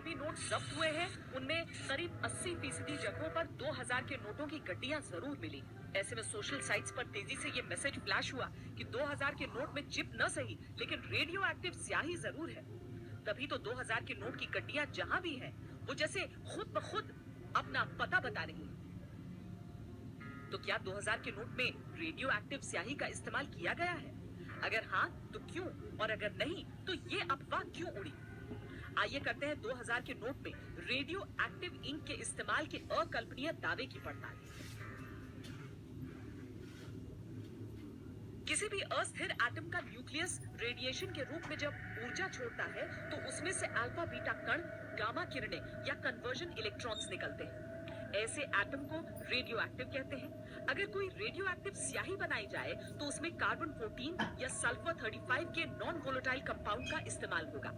भी नोट जब्त हुए हैं, उनमें करीब 80% जगहों पर 2000 के नोटों की गड्डियां जरूर मिली। ऐसे में सोशल साइट्स पर तेजी से ये मैसेज फ्लैश हुआ कि 2000 के नोट में चिप न सही लेकिन रेडियो एक्टिव स्याही जरूर है। तभी तो 2000 के नोट की गड्डियां जहां भी हैं, वो जैसे खुद ब खुद अपना पता बता रही हैं। तो क्या 2000 के नोट में रेडियो एक्टिव स्याही का इस्तेमाल किया गया है? अगर हाँ तो क्यों, और अगर नहीं तो ये अफवाह क्यों उड़ी? आइए करते हैं 2000 के नोट में रेडियो एक्टिव इंक के इस्तेमाल के अकल्पनीय दावे की पड़ताल। किसी भी अस्थिर एटम का न्यूक्लियस रेडिएशन के रूप में जब ऊर्जा छोड़ता है तो उसमें से अल्फा बीटा कण, गामा किरणें या कन्वर्जन इलेक्ट्रॉन्स निकलते हैं। ऐसे एटम को रेडियो एक्टिव कहते हैं। अगर कोई रेडियो एक्टिव स्याही बनाई जाए तो उसमें कार्बन 14 या सल्फर 35 के नॉन वोलेटाइल कंपाउंड का इस्तेमाल होगा।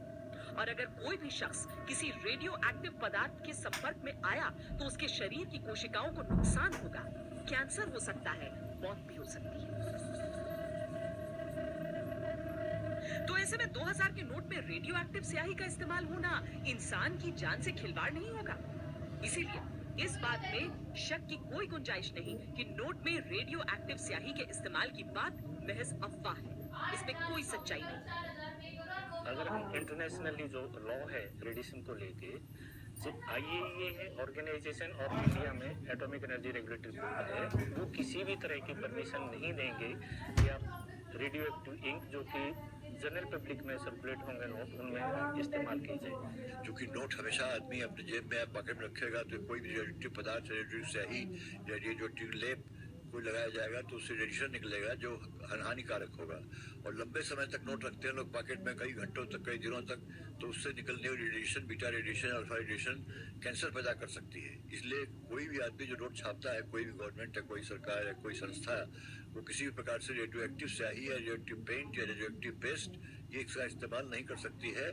और अगर कोई भी शख्स किसी रेडियो एक्टिव पदार्थ के संपर्क में आया तो उसके शरीर की कोशिकाओं को नुकसान होगा, कैंसर हो सकता है, मौत भी हो सकती है। तो ऐसे में 2000 के नोट में रेडियो एक्टिव स्याही का इस्तेमाल होना इंसान की जान से खिलवाड़ नहीं होगा। इसीलिए इस बात में शक की कोई गुंजाइश नहीं कि नोट में रेडियो एक्टिव स्याही के इस्तेमाल की बात महज अफवाह है। इसमें कोई सच्चाई नहीं। अगर हम इंटरनेशनली जो लॉ है रेडिएशन को लेके, सिर्फ आईएईए ऑर्गेनाइजेशन और इंडिया में एटॉमिक एनर्जी रेगुलेटरी बोर्ड है, वो किसी भी तरह की परमिशन नहीं देंगे कि आप रेडियो एक्टिव इंक जो कि जनरल पब्लिक में सर्कुलेट होंगे नोट, उनमें इस्तेमाल की जाए। क्योंकि नोट हमेशा आदमी अपने जेब में पॉकेट में रखेगा तो कोई भी रेडियोएक्टिव पदार्थ, रेडियो स्याही, रेडियोएक्टिव लेप कोई लगाया जाएगा तो उससे रेडिएशन निकलेगा जो हानिकारक होगा। और लंबे समय तक नोट रखते हैं लोग पॉकेट में, कई घंटों तक, कई दिनों तक, तो उससे निकलने वाली radiation, beta radiation, alpha radiation cancer पैदा कर सकती है। इसलिए कोई भी आदमी जो नोट छापता है, कोई भी गवर्नमेंट है, कोई सरकार है, कोई संस्था, वो किसी भी प्रकार से रेडियो एक्टिव स्याही या रेडियो एक्टिव पेंट या रेडियो एक्टिव पेस्ट ये इसका इस्तेमाल नहीं कर सकती है।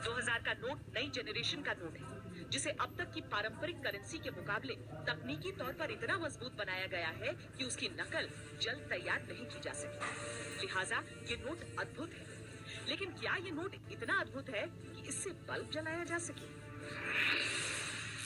2000 का नोट नई जनरेशन का नोट है जिसे अब तक की पारंपरिक करेंसी के मुकाबले तकनीकी तौर पर इतना मजबूत बनाया गया है कि उसकी नकल जल्द तैयार नहीं की जा सकती। लिहाजा ये नोट अद्भुत है। लेकिन क्या ये नोट इतना अद्भुत है कि इससे बल्ब जलाया जा सके?